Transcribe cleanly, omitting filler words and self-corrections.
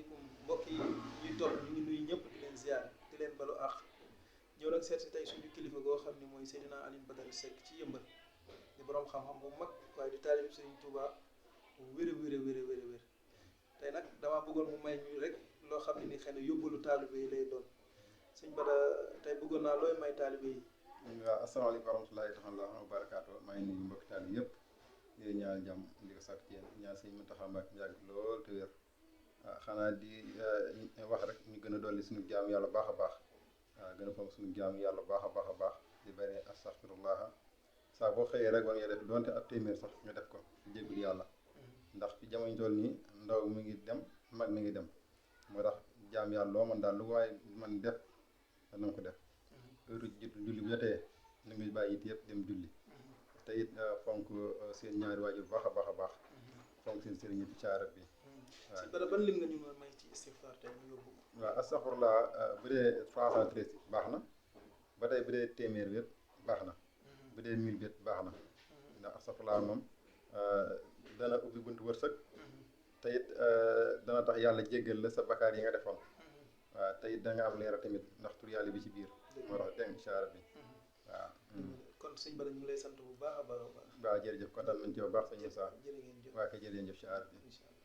asalaamaaleykum mbokk yi ñuy topp ñu ngi nuyu ñëpp di leen ziar di leen balu àq ñëw nag seet si tey suñu kilifa goo xam ne mooy Seydina Alioune Badara Seck ci yëmbal di borom xam-xam bu mag waaye di taalib Serigne Touba bu wér a wér a wér a wér a wér tey nag damaa bëggoon mu may ñu rek loo xam ne ni xëy na yóbbalu taalibe yi lay doon sëñ Bada tey bëggoon naa looy may taalibe yi. waaw asalaamaaleykum wa rahmatulahi taala wa barakaatu maa ngi nuyu mbokki taalibe yëpp di ñaan jàmm di ko sàkk ci yéen ñaan sëñ Mountakha Mbacké mu yàgg lool te wér xanaa di wax rek ñu gën a dolli suñu jaam yàlla baax a baax waaw gën a fonk suñu jaam yàlla baax a baax a baax di bëri astaghfirullah saa boo xëyee rek war nga def donte ab téeméer sax nga def ko jéggul yàlla ndax fi jamono toll nii ndaw mi ngi dem mag mi ngi dem moo tax jaam yàlla loo mën daal lu waaye man def na nga ko def heure julli bu jotee na nga bàyyi it yëpp dem julli te it fonk seen ñaari waajur baax a baax a baax fonk seen sëriñ ci caarat bi waaw si Bada ban lim nga ñu ma may ci istighfar tey ñu yóbbu ko. waaw astaghfirullah bu dee 313 baax na ba tey bu dee téeméer wét baax na bu dee 1000 wét baax na ndax astaghfirullah moom dana ubbi buntu wërsëg te it dana tax yàlla jéggal la sa bakkaar yi nga defoon waaw te it da nga am leera tamit ndax tur yàlla bi ci biir moo tax dégg nga caarat bi waaw kon sëñ Bada ñu ngi lay sant bu baax a baax a baax. waaw jërëjëf kontaan nañ ci bu baax sëñ Moussa jërë ngeen jëf waa kay jërëjëf caarat bi incha allah.